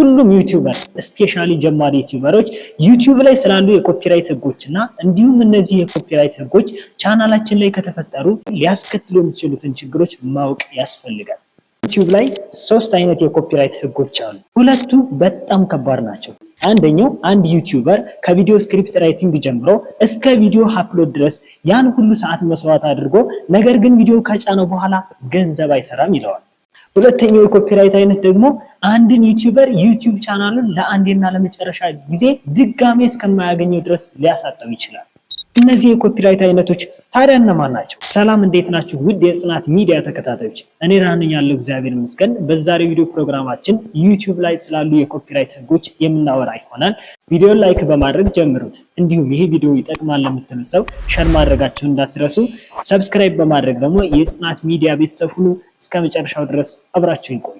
ሁሉም ዩቲዩበር ስፔሻሊ ጀማሪ ዩቲዩበሮች ዩቲዩብ ላይ ስላሉ የኮፒራይት ህጎችና እንዲሁም እነዚህ የኮፒራይት ህጎች ቻናላችን ላይ ከተፈጠሩ ሊያስከትሉ የሚችሉትን ችግሮች ማወቅ ያስፈልጋል። ዩቲዩብ ላይ 3 አይነት የኮፒራይት ህጎች አሉ። ሁለቱ በጣም ከባድ ናቸው። አንደኛው አንድ ዩቲዩበር ከቪዲዮ ስክሪፕት ራይቲንግ ጀምሮ እስከ ቪዲዮ አፕሎድ ድረስ ያን ሁሉ ሰዓት መስዋዕት አድርጎ ነገር ግን ቪዲዮ ከጫነው በኋላ ገንዘብ አይሰራም ይለዋል። ሁለተኛው የኮፒራይት አይነት ደግሞ አንድን ዩቲዩበር ዩቲዩብ ቻናሉን ለአንዴና ለመጨረሻ ጊዜ ድጋሜ እስከማያገኘው ድረስ ሊያሳጣው ይችላል። እነዚህ የኮፒራይት አይነቶች ታዲያ እነማን ናቸው? ሰላም እንዴት ናችሁ? ውድ የጽናት ሚዲያ ተከታታዮች፣ እኔ ደህና ነኝ ያለው እግዚአብሔር ይመስገን። በዛሬው ቪዲዮ ፕሮግራማችን ዩቲዩብ ላይ ስላሉ የኮፒራይት ህጎች የምናወራ ይሆናል። ቪዲዮን ላይክ በማድረግ ጀምሩት። እንዲሁም ይሄ ቪዲዮ ይጠቅማል ለምትሉ ሰው ሼር ማድረጋችሁን እንዳትረሱ። ሰብስክራይብ በማድረግ ደግሞ የጽናት ሚዲያ ቤተሰብ ሁኑ። እስከ መጨረሻው ድረስ አብራችሁን ቆዩ።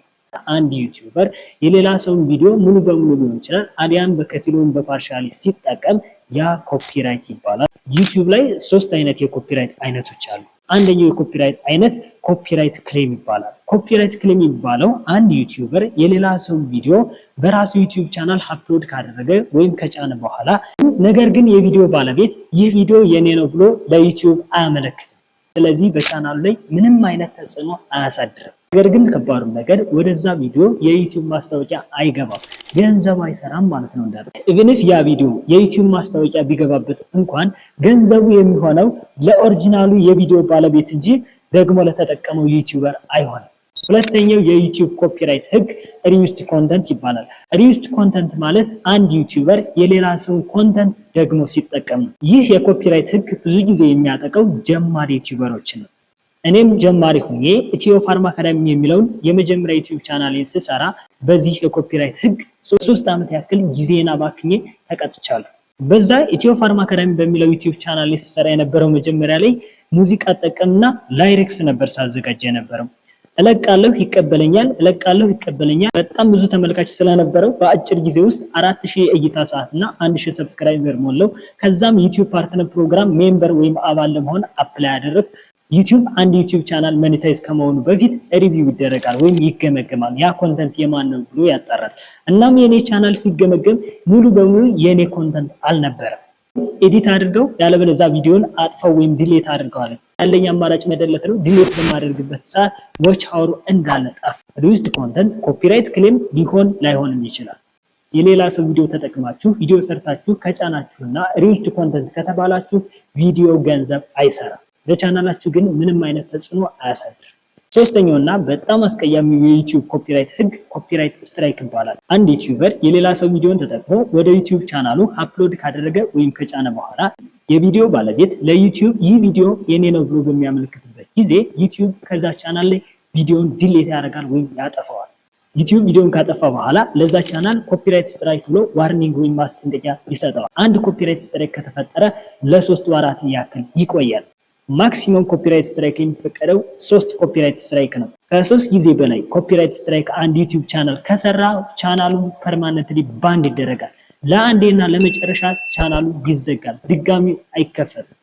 አንድ ዩቲዩበር የሌላ ሰውን ቪዲዮ ሙሉ በሙሉ ሊሆን ይችላል አሊያም በከፊል ወይም በፓርሻሊ ሲጠቀም ያ ኮፒራይት ይባላል። ዩቲዩብ ላይ 3 አይነት የኮፒራይት አይነቶች አሉ። አንደኛው የኮፒራይት አይነት ኮፒራይት ክሌም ይባላል። ኮፒራይት ክሌም የሚባለው አንድ ዩቲዩበር የሌላ ሰው ቪዲዮ በራሱ ዩቲዩብ ቻናል አፕሎድ ካደረገ ወይም ከጫነ በኋላ ነገር ግን የቪዲዮ ባለቤት ይህ ቪዲዮ የኔ ነው ብሎ ለዩቲዩብ አያመለክትም። ስለዚህ በቻናሉ ላይ ምንም አይነት ተጽዕኖ አያሳድርም። ነገር ግን ከባዱ ነገር ወደዛ ቪዲዮ የዩቲዩብ ማስታወቂያ አይገባም፣ ገንዘብ አይሰራም ማለት ነው እንዳለ። ኢቭን ኢፍ ያ ቪዲዮ የዩቲዩብ ማስታወቂያ ቢገባበት እንኳን ገንዘቡ የሚሆነው ለኦሪጂናሉ የቪዲዮ ባለቤት እንጂ ደግሞ ለተጠቀመው ዩቲዩበር አይሆንም። ሁለተኛው የዩቲዩብ ኮፒራይት ህግ ሪዩዝድ ኮንተንት ይባላል። ሪዩዝድ ኮንተንት ማለት አንድ ዩቲዩበር የሌላ ሰው ኮንተንት ደግሞ ሲጠቀም ነው። ይህ የኮፒራይት ህግ ብዙ ጊዜ የሚያጠቃው ጀማሪ ዩቲዩበሮችን ነው። እኔም ጀማሪ ሆኜ ኢትዮ ፋርማ አካዳሚ የሚለውን የመጀመሪያ ዩቲዩብ ቻናሌን ስሰራ በዚህ የኮፒራይት ህግ 3 ዓመት ያክል ጊዜና ባክኜ ተቀጥቻለሁ። በዛ ኢትዮ ፋርማ አካዳሚ በሚለው ዩቲዩብ ቻናል ላይ ስሰራ የነበረው መጀመሪያ ላይ ሙዚቃ አጠቀምና ላይሪክስ ነበር ሳዘጋጀ የነበረው። እለቃለሁ ይቀበለኛል፣ እለቃለሁ ይቀበለኛል። በጣም ብዙ ተመልካች ስለነበረው በአጭር ጊዜ ውስጥ 4000 የእይታ ሰዓትና 1000 ሰብስክራይበር ሞላው። ከዛም ዩቲዩብ ፓርትነር ፕሮግራም ሜምበር ወይም አባል ለመሆን አፕላይ አደረግ። ዩቲዩብ አንድ ዩቲዩብ ቻናል ሞኔታይዝ ከመሆኑ በፊት ሪቪው ይደረጋል ወይም ይገመገማል። ያ ኮንተንት የማን ነው ብሎ ያጣራል። እናም የኔ ቻናል ሲገመገም ሙሉ በሙሉ የኔ ኮንተንት አልነበረም። ኤዲት አድርገው ያለበለዚያ ቪዲዮን አጥፈው ወይም ዲሌት አድርገዋል። ያለኝ አማራጭ መደለት ነው። ዲሌት በማድረግበት ሰዓት ዎች አወሩ እንዳለ ጠፋ። ሪዩዝድ ኮንተንት ኮፒራይት ክሌም ሊሆን ላይሆንም ይችላል። የሌላ ሰው ቪዲዮ ተጠቅማችሁ ቪዲዮ ሰርታችሁ ከጫናችሁና ሪዩዝድ ኮንተንት ከተባላችሁ ቪዲዮ ገንዘብ አይሰራም። ለቻናላችሁ ግን ምንም አይነት ተጽዕኖ አያሳድርም። ሶስተኛውና በጣም አስቀያሚው የዩቲዩብ ኮፒራይት ህግ ኮፒራይት ስትራይክ ይባላል። አንድ ዩቲዩበር የሌላ ሰው ቪዲዮን ተጠቅሞ ወደ ዩቲዩብ ቻናሉ አፕሎድ ካደረገ ወይም ከጫነ በኋላ የቪዲዮ ባለቤት ለዩቲዩብ ይህ ቪዲዮ የኔ ነው ብሎ በሚያመለክትበት ጊዜ ዩቲዩብ ከዛ ቻናል ላይ ቪዲዮን ዲሌት ያደርጋል ወይም ያጠፋዋል። ዩቲዩብ ቪዲዮን ካጠፋ በኋላ ለዛ ቻናል ኮፒራይት ስትራይክ ብሎ ዋርኒንግ ወይም ማስጠንቀቂያ ይሰጠዋል። አንድ ኮፒራይት ስትራይክ ከተፈጠረ ለ3 ወራት ያክል ይቆያል። ማክሲመም ኮፒራይት ስትራይክ የሚፈቀደው 3 ኮፒራይት ስትራይክ ነው። ከ3 ጊዜ በላይ ኮፒራይት ስትራይክ አንድ ዩቲዩብ ቻናል ከሰራ ቻናሉ ፐርማነንትሊ ባንድ ይደረጋል። ለአንዴና ለመጨረሻ ቻናሉ ይዘጋል፣ ድጋሚ አይከፈትም።